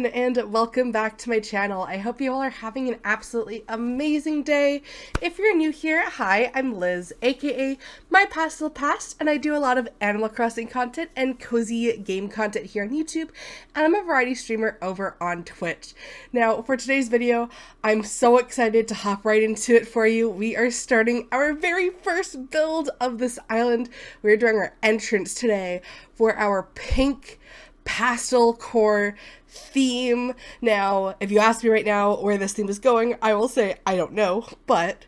everyone, and welcome back to my channel. I hope you all are having an absolutely amazing day. If you're new here, hi, I'm Liz, aka my Pastel Past, and I do a lot of Animal Crossing content and cozy game content here on YouTube, and I'm a variety streamer over on Twitch. Now, for today's video, I'm so excited to hop right into it for you. We are starting our very first build of this island. We're doing our entrance today for our pink pastel core theme. Now, if you ask me right now where this theme is going, I will say I don't know, but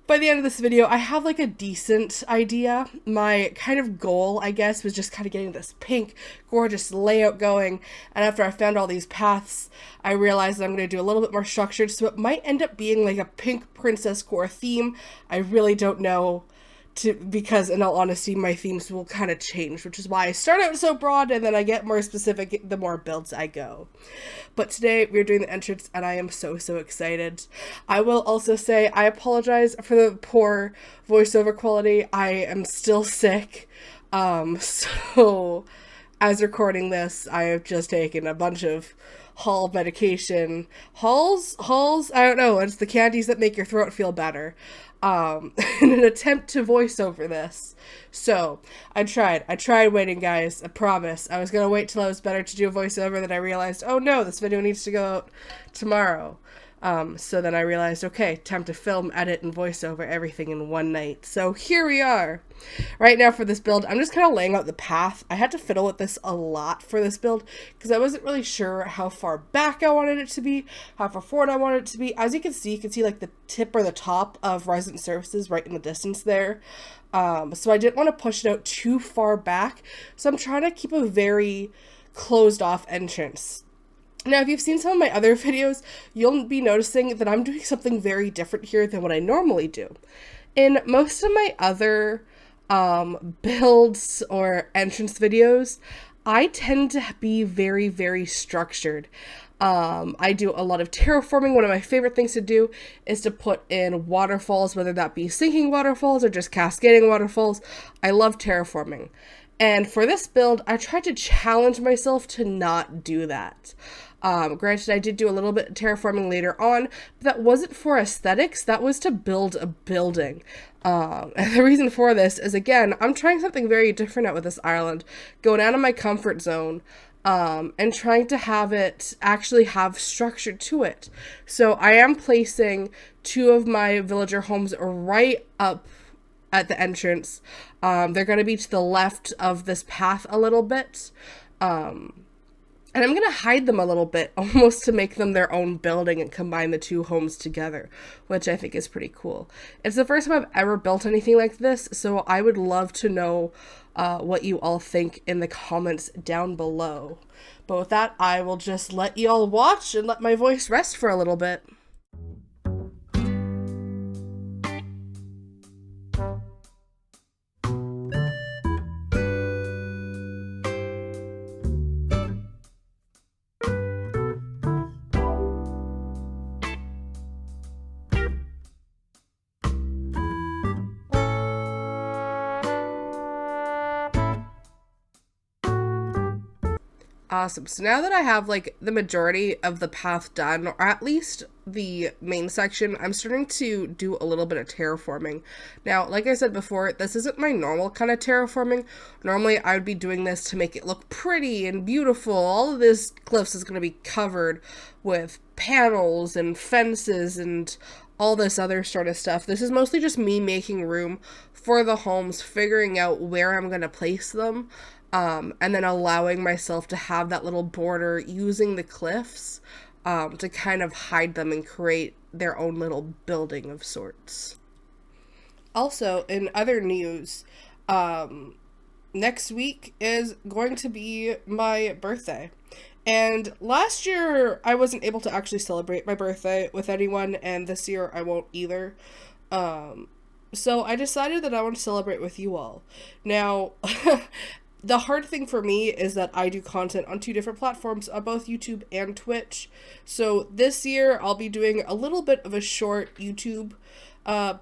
by the end of this video, I have like a decent idea. My kind of goal, I guess, was just kind of getting this pink, gorgeous layout going, and after I found all these paths, I realized that I'm going to do a little bit more structured, so it might end up being like a pink princess core theme. I really don't know. Because in all honesty, my themes will kind of change, which is why I start out so broad and then I get more specific the more builds I go. But today we're doing the entrance and I am so excited. I will also say I apologize for the poor voiceover quality. I am still sick. So as recording this, I have just taken a bunch of Hall medication. Halls? I don't know. It's the candies that make your throat feel better. In an attempt to voice over this. So, I tried waiting, guys, I promise. I was gonna wait till I was better to do a voiceover, then I realized, oh no, this video needs to go out tomorrow. So then I realized, okay, time to film, edit, and voice over everything in one night. So here we are. Right now for this build, I'm just kind of laying out the path. I had to fiddle with this a lot for this build because I wasn't really sure how far back I wanted it to be, how far forward I wanted it to be. As you can see like the tip or the top of Resident Services right in the distance there. So I didn't want to push it out too far back. So I'm trying to keep a very closed off entrance. Now, if you've seen some of my other videos, you'll be noticing that I'm doing something very different here than what I normally do. In most of my other builds or entrance videos, I tend to be very structured. I do a lot of terraforming. One of my favorite things to do is to put in waterfalls, whether that be sinking waterfalls or just cascading waterfalls. I love terraforming. And for this build, I tried to challenge myself to not do that. Granted, I did do a little bit of terraforming later on, but that wasn't for aesthetics, that was to build a building. And the reason for this is, again, I'm trying something very different out with this island, going out of my comfort zone, and trying to have it actually have structure to it. So I am placing two of my villager homes right up at the entrance. They're going to be to the left of this path a little bit. And I'm going to hide them a little bit, almost to make them their own building and combine the two homes together, which I think is pretty cool. It's the first time I've ever built anything like this, so I would love to know what you all think in the comments down below. But with that, I will just let you all watch and let my voice rest for a little bit. Awesome. So now that I have like the majority of the path done, or at least the main section, I'm starting to do a little bit of terraforming. Now, like I said before, this isn't my normal kind of terraforming. Normally, I would be doing this to make it look pretty and beautiful. All of this cliffs is going to be covered with panels and fences and all this other sort of stuff. This is mostly just me making room for the homes, figuring out where I'm going to place them. And then allowing myself to have that little border using the cliffs to kind of hide them and create their own little building of sorts. Also, in other news, next week is going to be my birthday. And last year, I wasn't able to actually celebrate my birthday with anyone, and this year I won't either. So I decided that I want to celebrate with you all. Now, the hard thing for me is that I do content on two different platforms, on both YouTube and Twitch. So this year I'll be doing a little bit of a short YouTube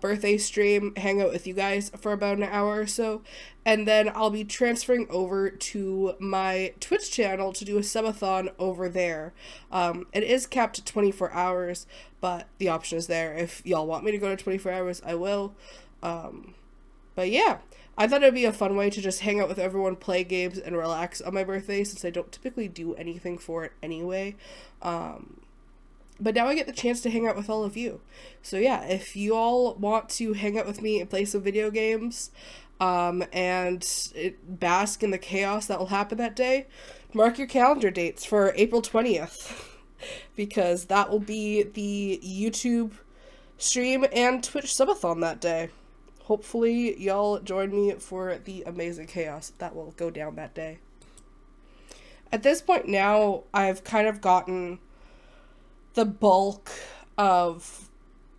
birthday stream, hang out with you guys for about an hour or so, and then I'll be transferring over to my Twitch channel to do a subathon over there. It is capped at 24 hours, but the option is there. If y'all want me to go to 24 hours, I will. But yeah, I thought it'd be a fun way to just hang out with everyone, play games, and relax on my birthday, since I don't typically do anything for it anyway. But now I get the chance to hang out with all of you. So yeah, if you all want to hang out with me and play some video games, and bask in the chaos that will happen that day, mark your calendar dates for April 20th, because that will be the YouTube stream and Twitch subathon that day. Hopefully y'all join me for the amazing chaos that will go down that day. At this point now, I've kind of gotten the bulk of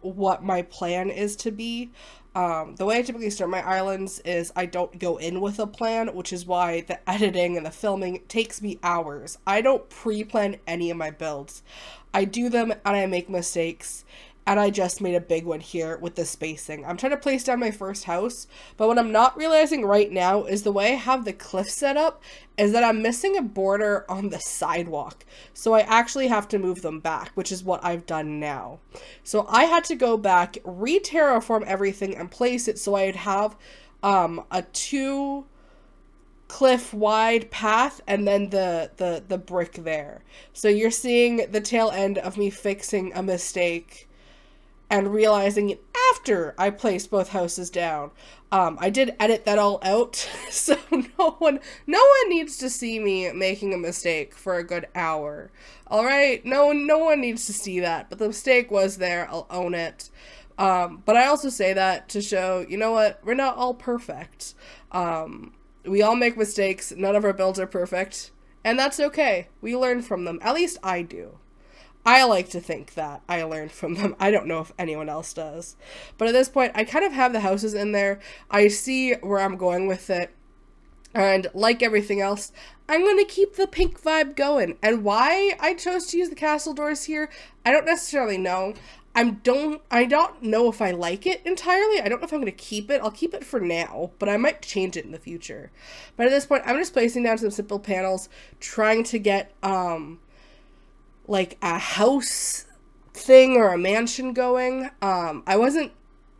what my plan is to be. The way I typically start my islands is I don't go in with a plan, which is why the editing and the filming takes me hours. I don't pre-plan any of my builds. I do them and I make mistakes. And I just made a big one here with the spacing. I'm trying to place down my first house, but what I'm not realizing right now is the way I have the cliff set up is that I'm missing a border on the sidewalk. So I actually have to move them back, which is what I've done now. So I had to go back, re-terraform everything, and place it so I'd have a 2 cliff wide path and then the brick there. So you're seeing the tail end of me fixing a mistake and realizing it after I placed both houses down. I did edit that all out, so no one needs to see me making a mistake for a good hour. All right, no one needs to see that, but the mistake was there. I'll own it. But I also say that to show, you know what, we're not all perfect. We all make mistakes. None of our builds are perfect, and that's okay. We learn from them. At least I do. I like to think that I learned from them. I don't know if anyone else does. But at this point, I kind of have the houses in there. I see where I'm going with it. And like everything else, I'm going to keep the pink vibe going. And why I chose to use the castle doors here, I don't necessarily know. I don't know if I like it entirely. I don't know if I'm going to keep it. I'll keep it for now, but I might change it in the future. But at this point, I'm just placing down some simple panels, trying to get, like a house thing or a mansion going. I wasn't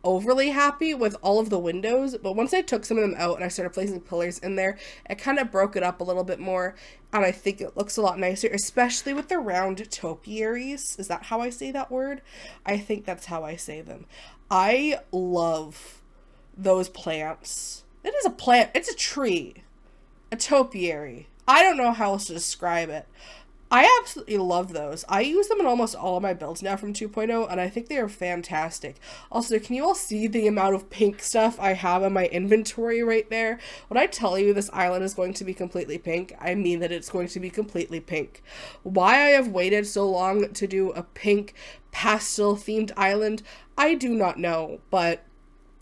overly happy with all of the windows, but once I took some of them out and I started placing pillars in there, it kind of broke it up a little bit more, and I think it looks a lot nicer, especially with the round topiaries. Is that how I say that word? I think that's how I say them. I love those plants. It is a plant. It's a tree. A topiary. I don't know how else to describe it. I absolutely love those. I use them in almost all of my builds now from 2.0, and I think they are fantastic. Also, can you all see the amount of pink stuff I have in my inventory right there? When I tell you this island is going to be completely pink, I mean that it's going to be completely pink. Why I have waited so long to do a pink pastel themed island, I do not know, but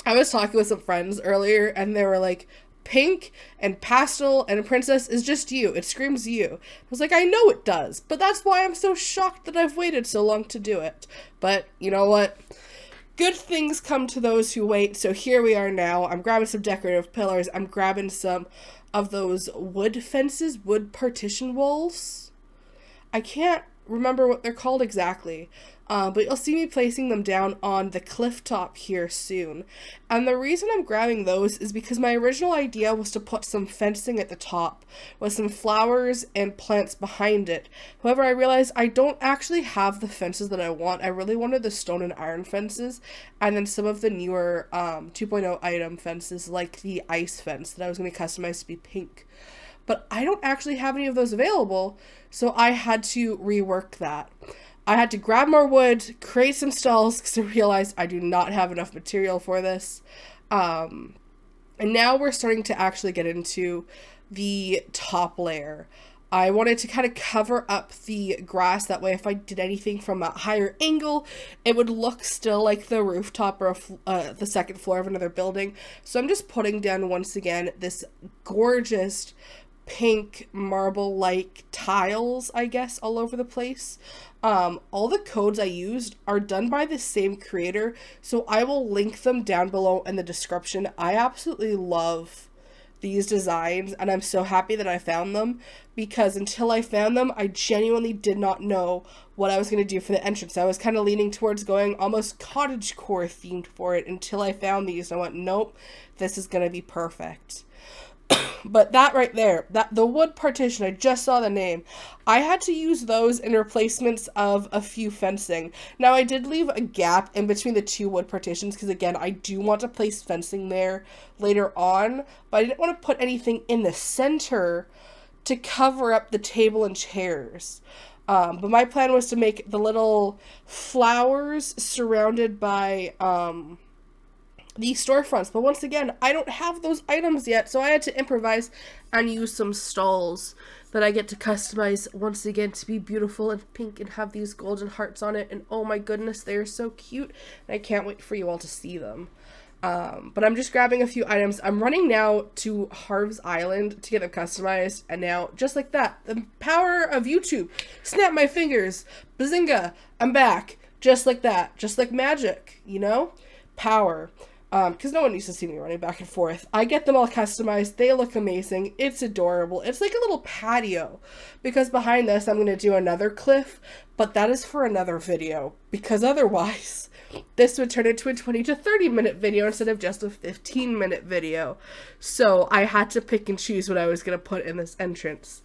I was talking with some friends earlier, and they were like, pink and pastel and princess is just you. It screams you. I was like, I know it does, but that's why I'm so shocked that I've waited so long to do it. But you know what? Good things come to those who wait, so here we are now. I'm grabbing some decorative pillars. I'm grabbing some of those wood fences, wood partition walls. I can't remember what they're called exactly. But you'll see me placing them down on the cliff top here soon. And the reason I'm grabbing those is because my original idea was to put some fencing at the top with some flowers and plants behind it. However, I realized I don't actually have the fences that I want. I really wanted the stone and iron fences, and then some of the newer 2.0 item fences like the ice fence that I was going to customize to be pink. But I don't actually have any of those available, so I had to rework that. I had to grab more wood, create some stalls, because I realized I do not have enough material for this. And now we're starting to actually get into the top layer. I wanted to kind of cover up the grass, that way if I did anything from a higher angle, it would look still like the rooftop or the second floor of another building. So I'm just putting down, once again, this gorgeous pink marble-like tiles, I guess, all over the place. All the codes I used are done by the same creator, so I will link them down below in the description. I absolutely love these designs, and I'm so happy that I found them, because until I found them, I genuinely did not know what I was going to do for the entrance. I was kind of leaning towards going almost cottagecore themed for it until I found these. I went, nope, this is going to be perfect. But that right there, that the wood partition, I just saw the name. I had to use those in replacements of a few fencing. Now, I did leave a gap in between the two wood partitions because, again, I do want to place fencing there later on, but I didn't want to put anything in the center to cover up the table and chairs. But my plan was to make the little flowers surrounded by the storefronts. But once again, I don't have those items yet, so I had to improvise and use some stalls that I get to customize once again to be beautiful and pink and have these golden hearts on it. And oh my goodness, they are so cute. And I can't wait for you all to see them. But I'm just grabbing a few items. I'm running now to Harv's Island to get them customized. And now, just like that, the power of YouTube. Snap my fingers. Bazinga. I'm back. Just like that. Just like magic, you know? Power. Because no one needs to see me running back and forth. I get them all customized. They look amazing. It's adorable. It's like a little patio. Because behind this, I'm going to do another cliff. But that is for another video. Because otherwise, this would turn into a 20 to 30 minute video instead of just a 15-minute video. So I had to pick and choose what I was going to put in this entrance.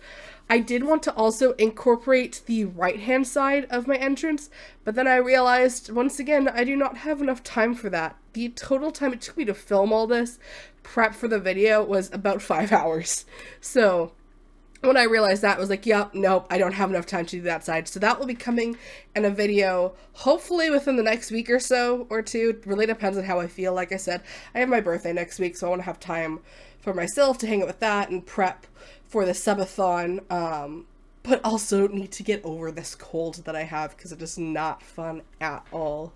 I did want to also incorporate the right-hand side of my entrance, but then I realized, once again, I do not have enough time for that. The total time it took me to film all this, prep for the video, was about 5 hours. So when I realized that, I was like, yep, nope, I don't have enough time to do that side. So that will be coming in a video, hopefully within the next week or so, or two. It really depends on how I feel. Like I said, I have my birthday next week, so I want to have time for myself to hang out with that and prep for the subathon, but also need to get over this cold that I have because it is not fun at all.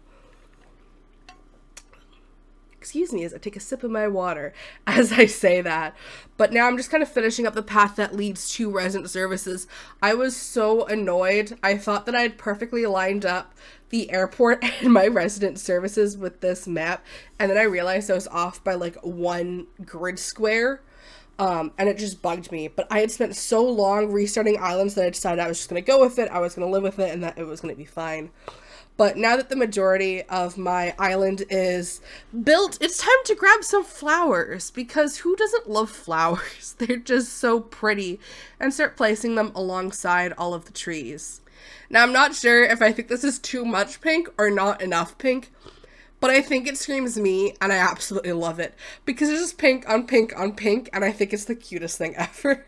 Excuse me as I take a sip of my water as I say that. But now I'm just kind of finishing up the path that leads to resident services. I was so annoyed. I thought that I had perfectly lined up the airport and my resident services with this map, and then I realized I was off by like one grid square. And it just bugged me. But I had spent so long restarting islands that I decided I was just going to go with it, I was going to live with it, and that it was going to be fine. But now that the majority of my island is built, it's time to grab some flowers, because who doesn't love flowers? They're just so pretty, and start placing them alongside all of the trees. Now, I'm not sure if I think this is too much pink or not enough pink, but I think it screams me, and I absolutely love it, because it's just pink on pink on pink, and I think it's the cutest thing ever.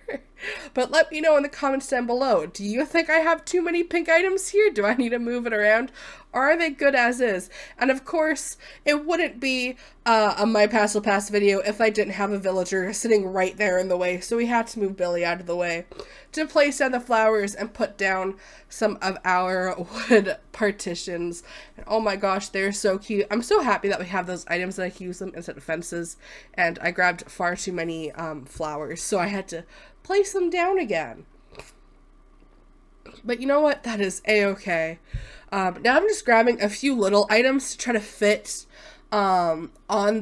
But let me know in the comments down below, do you think I have too many pink items here? Do I need to move it around? Or are they good as is? And of course, it wouldn't be a My Pastel Pass video if I didn't have a villager sitting right there in the way, so we had to move Billy out of the way to place down the flowers and put down some of our wood partitions. And oh my gosh, they're so cute. I'm so happy that we have those items that I can use them instead of fences, and I grabbed far too many flowers, so I had to place them down again. But you know what? That is a-okay. Now I'm just grabbing a few little items to try to fit on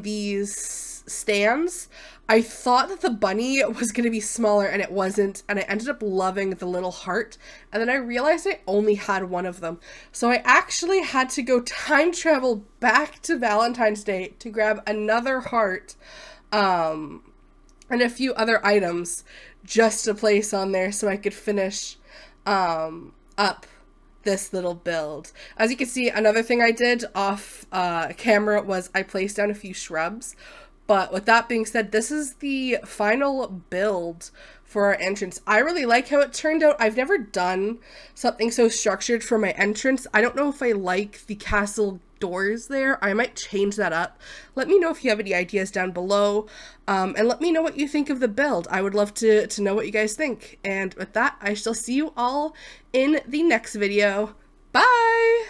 these stands. I thought that the bunny was going to be smaller, and it wasn't, and I ended up loving the little heart, and then I realized I only had one of them. So I actually had to go time travel back to Valentine's Day to grab another heart and a few other items just to place on there so I could finish up this little build. As you can see, another thing I did off camera was I placed down a few shrubs. But with that being said, this is the final build for our entrance. I really like how it turned out. I've never done something so structured for my entrance. I don't know if I like the castle doors there. I might change that up. Let me know if you have any ideas down below, and let me know what you think of the build. I would love to know what you guys think. And with that, I shall see you all in the next video. Bye!